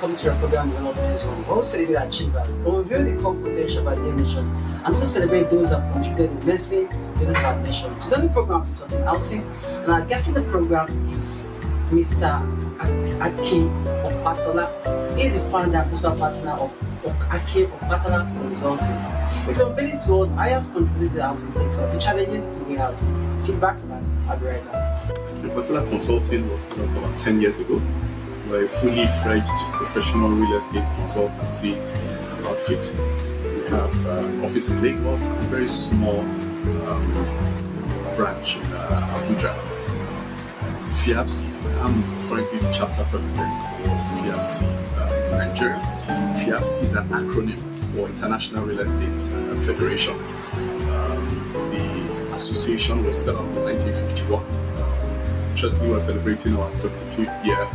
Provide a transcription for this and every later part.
come to your program and develop this one. We also celebrate achievers, but we reveal the core potential of our nation and to celebrate those who have contributed immensely to the business of our nation. Today, the program is talking housing, and our guest in the program is Mr. Akin Opatola. He is the founder and principal partner of Akin Opatola Consulting. He can unveil it to us how he has contributed to the housing sector, the challenges, the way out. Sit back with us. I'll be right back. Opatola Consulting was set up about 10 years ago. We're a fully fledged professional real estate consultancy outfit. We have an office in Lagos and a very small branch in Abuja. FIABC, I'm currently the chapter president for FIABC in Nigeria. FIABC is an acronym for International Real Estate Federation. The association was set up in 1951. Interestingly, we're celebrating our 75th year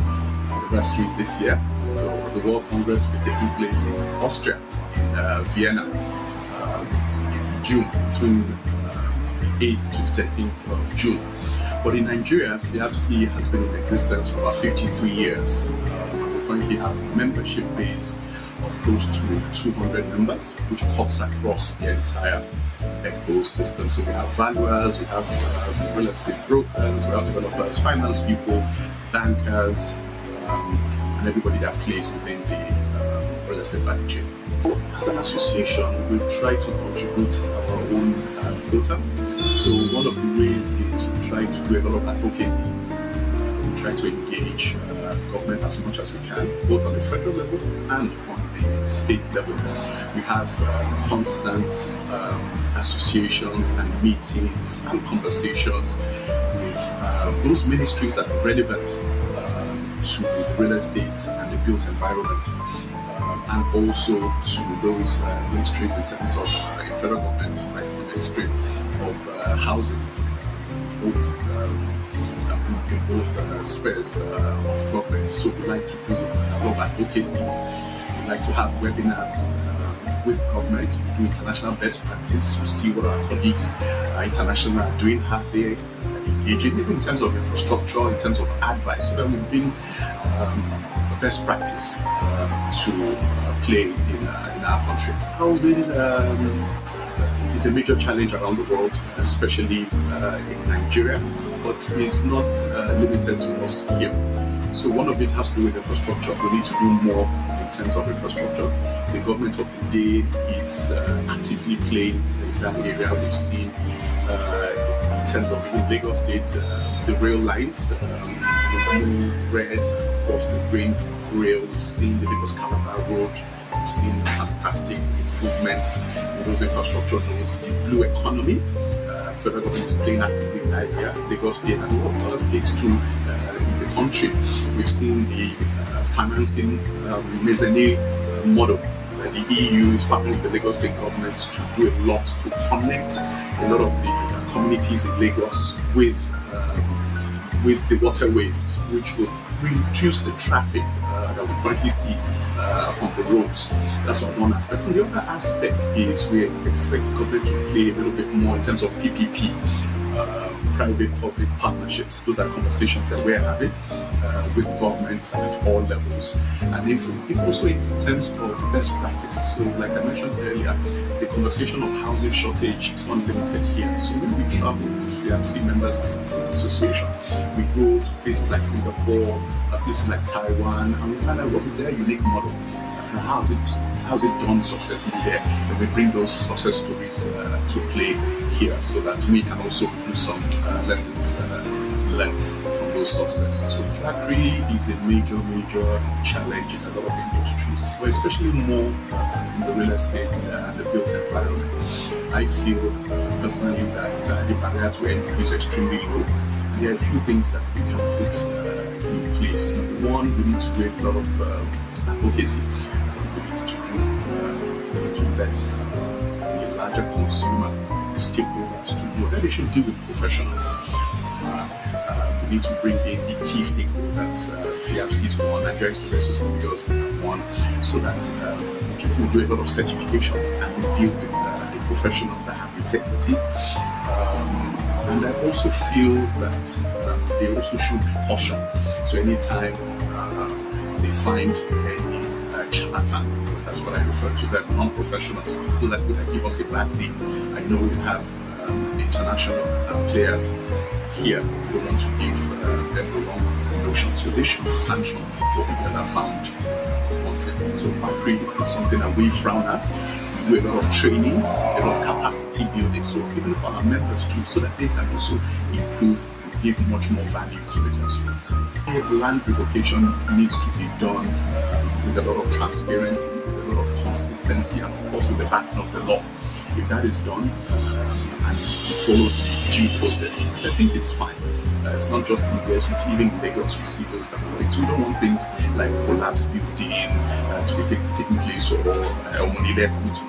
anniversary this year. So the World Congress will be taking place in Austria, in Vienna, in June, between the 8th to the 13th of June. But in Nigeria, FIABC has been in existence for about 53 years. We currently have a membership base of close to 200 members, which cuts across the entire ecosystem. So we have valuers, we have real estate brokers, we have developers, finance people, bankers, and everybody that plays within the real estate value chain. As an association, we try to contribute our own quota. So one of the ways is we try to do a lot of advocacy. We try to engage government as much as we can, both on the federal level and on the state level. We have constant associations and meetings and conversations with those ministries that are relevant to the real estate and the built environment, and also to those ministries in terms of federal government, like the Ministry of Housing, both in both spheres of government. So we like to do a lot of advocacy. We like to have webinars with government. We do international best practice. We see what our colleagues international are doing, how they engaging, even in terms of infrastructure, in terms of advice, so that we bring the best practice to play in our country. Housing is a major challenge around the world, especially in Nigeria, but it's not limited to us here. So one of it has to do with infrastructure. We need to do more in terms of infrastructure. The government of the day is actively playing in that area. We've seen in terms of in Lagos State, the rail lines, the blue, red, of course the green rail. We've seen the Lagos Calabar Road. We've seen fantastic improvements in those infrastructure nodes. The blue economy, federal government is playing actively in that area. Lagos State and a lot of other states too in the country. We've seen the financing mezzanine model. The EU is partnering with the Lagos State government to do a lot to connect a lot of the communities in Lagos with the waterways, which will reduce the traffic that we currently see on the roads. That's one aspect. And the other aspect is we expect the government to play a little bit more in terms of PPP, private-public partnerships. Those are conversations that we're having with governments at all levels. And if also in terms of best practice. So like I mentioned earlier, the conversation of housing shortage is not limited here. So when we travel with FIABC members as an association, we go to places like Singapore, places like Taiwan, and we find out what is their unique model. How is it done successfully there? And we bring those success stories to play here so that we can also do some lessons learned from those successes. So that really is a major challenge in a lot of industries, but especially more in the real estate and the built environment. I feel personally that the barrier to entry is extremely low. And there are a few things that we can put in place. Number one, we need to do a lot of advocacy. To let the larger consumer, the stakeholders, to know that they should deal with professionals. We need to bring in the key stakeholders, FIABC is one, Nigeria Students Association is one, so that people do a lot of certifications and we deal with the professionals that have integrity. And I also feel that they also should be cautioned. So anytime they find any charlatan. That's what I refer to them, non-professionals, people that would give us a bad name. I know we have international players here who want to give them the wrong notion, so they should be sanctioned for people that are found wanted. So macri is something that we frown at. We do a lot of trainings, a lot of capacity building, so even for our members too, so that they can also improve, give much more value to the consumers. Land revocation needs to be done with a lot of transparency, with a lot of consistency, and of course with the backing of the law. If that is done and you follow the due process, I think it's fine. It's not just in the Deficiet, even in Lagos, we see those type of things. We don't want things like collapse building to be taking place, or money there coming to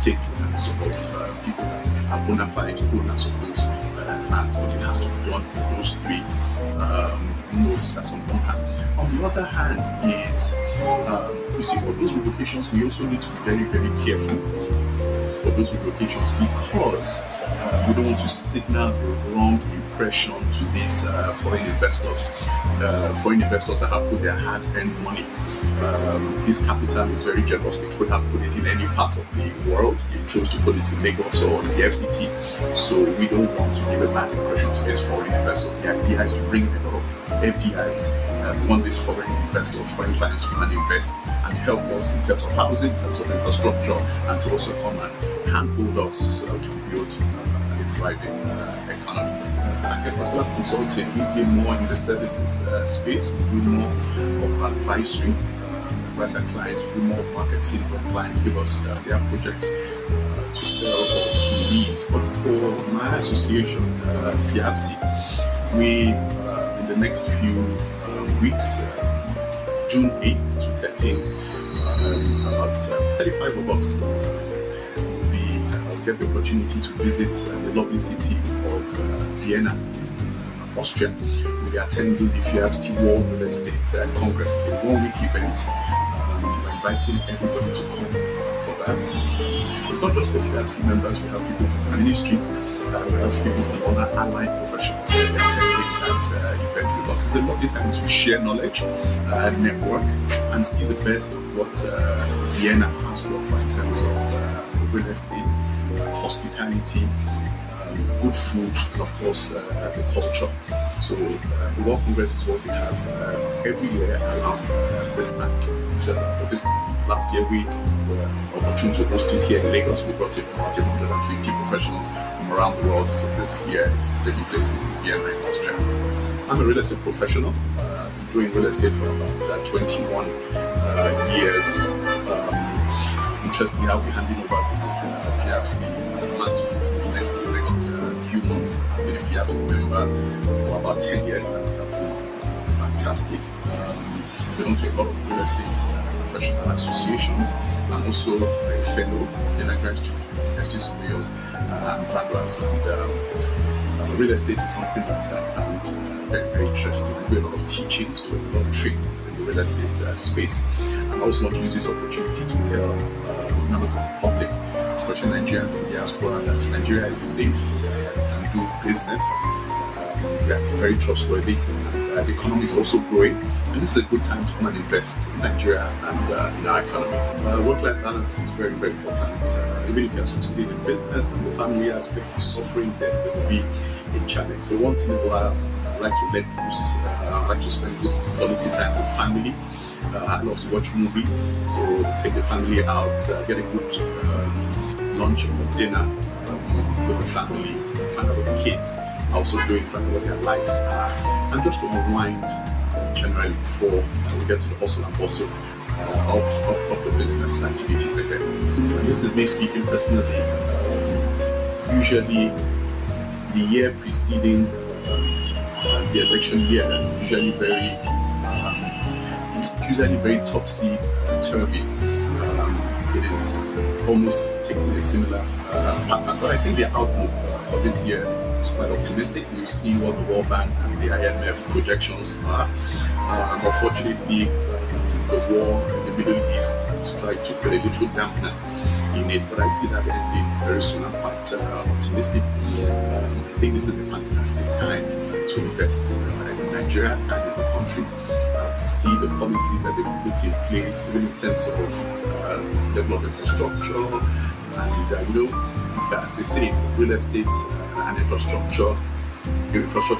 take sort of people that are bona fide owners of those lands, but it has to be done in those three modes. That's on one hand. On the other hand is, you see, for those revocations, we also need to be very, very careful for those revocations, because we don't want to signal the wrong impression to these foreign investors that have put their hard-earned money. This capital is very generous. They could have put it in any part of the world. They chose to put it in Lagos or the FCT. So we don't want to give a bad impression to these foreign investors. The idea is to bring a lot of FDIs. We want these foreign investors, foreign clients to come and invest and help us in terms of housing, in terms of infrastructure, and to also come and handhold us so that we can build a thriving economy. At Opatola Consulting, we deal more in the services space. We do more of advisory, advise our clients. We do more of marketing when clients give us their projects to sell or to lease. But for my association, FIABC, we in the next few weeks, June 8th to 13th, about 35 of us will get the opportunity to visit the lovely city of Vienna, Austria. We are attending the FIABC World Real Estate Congress. It's a one-week event. We're inviting everybody to come for that. It's not just for FIABC members. We have people from the ministry. We have people from other allied professionals attending that event with us. It's a lovely time to share knowledge, network, and see the best of what Vienna has to offer in terms of real estate, hospitality, good food, and of course the culture. So the World Congress is what we have every year around this time. This last year we were opportune to host it here in Lagos. We brought in about 150 professionals from around the world. So this year it's taking place in Vienna, in Austria. I'm a real estate professional. Been doing real estate for about 21 years. Interestingly, I'll be handing over the FIABC mantle in the next few months. I've been a FIABC member for about 10 years, and it has been fantastic. I belong to a lot of real estate professional associations. I'm also a fellow in Nigerian Estate Surveyors and Valuers, and real estate is something that I found very, very interesting. I do a lot of teachings, do a lot of trainings in the real estate space, and I also want to use this opportunity to tell members of the public, especially Nigerians in diaspora, that Nigeria is safe, and do business. We are very trustworthy. The economy is also growing, and this is a good time to come and invest in Nigeria and in our economy. Work-life balance is very, very important. Even if you are succeeding in business and the family aspect is suffering, then there will be a challenge. So once in a while, I like to let loose. I like to spend good quality time with family. I love to watch movies, so take the family out, get a good lunch or dinner with the family, find out what the kids are also doing, find out what their likes are, and just to unwind generally before we get to the hustle and bustle of the business activities again. So, this is me speaking personally. Usually the year preceding the election year is usually very topsy-turvy. It is almost taking a similar pattern, but I think the outlook for this year is quite optimistic. We've seen what the World Bank and the IMF projections are. Unfortunately, the war in the Middle East tried to put a little dampener in it, but I see that ending very soon. I'm quite optimistic. I think this is a fantastic time to invest in Nigeria and in the country. see the policies that they've put in place, even in terms of level of infrastructure. And as they say, real estate and infrastructure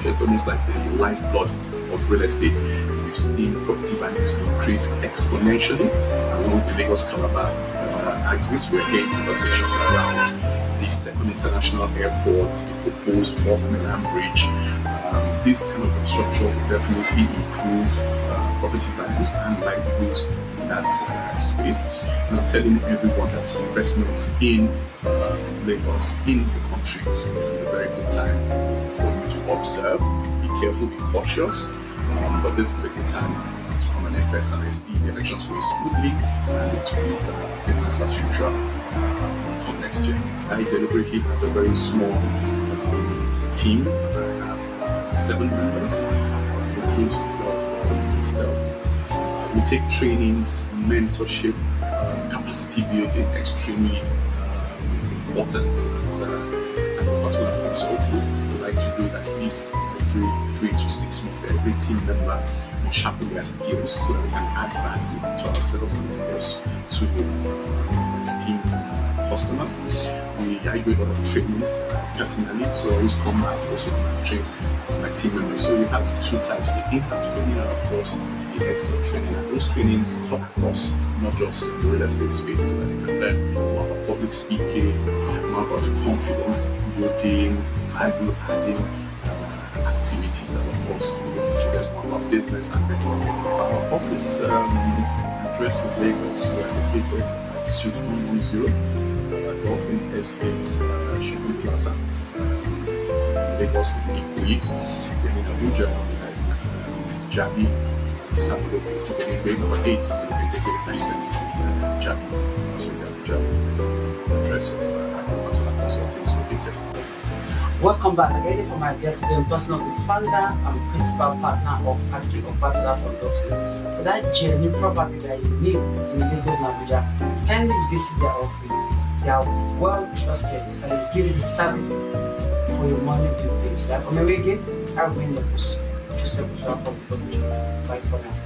is almost like the lifeblood of real estate. We've seen property values increase exponentially along the Lagos-Calabar axis. We're hearing conversations around the second international airport, the proposed fourth mainland bridge. This kind of infrastructure will definitely improve property values and livelihoods in that space. And I'm telling everyone that investments in Lagos, in the country, this is a very good time for you to observe. Be careful, be cautious, but this is a good time to come and invest. And I see the elections going smoothly, and it will be business as usual come next year. I deliberately have a very small team. I have 7 members, inclusive of myself. We take trainings, mentorship, capacity building, extremely important. And Opatola Consulting, we like to do it at least every 3 to 6 months. Every team member will sharpen their skills so that we can add value to ourselves and, of course, to esteemed customers. I do a lot of trainings personally, so I always come out also to train my team members. So we have 2 types: the in-house training and, of course, the external training. And those trainings cut across not just the real estate space, so that they can learn more about public speaking, more about confidence building, value adding activities, and, of course, we need to learn more about business and networking. Our office address in Lagos, we are located at Suite 110, Golfing Estate, Shipping Plaza, Lagos, Ikoyi. Then in Abuja, Jabi, Samuel, number 8, the Precinct, Jabi. So in Abuja, the address of Opatola Consulting is located. Welcome back again for my guest, the personal founder and principal partner of Akin Opatola Consulting. For that genuine property that you need in Lagos and Abuja, kindly visit their office. They are well trusted and they give you the service for your money to pay. So that from every again, I remain your host, Joseph. Bye for now.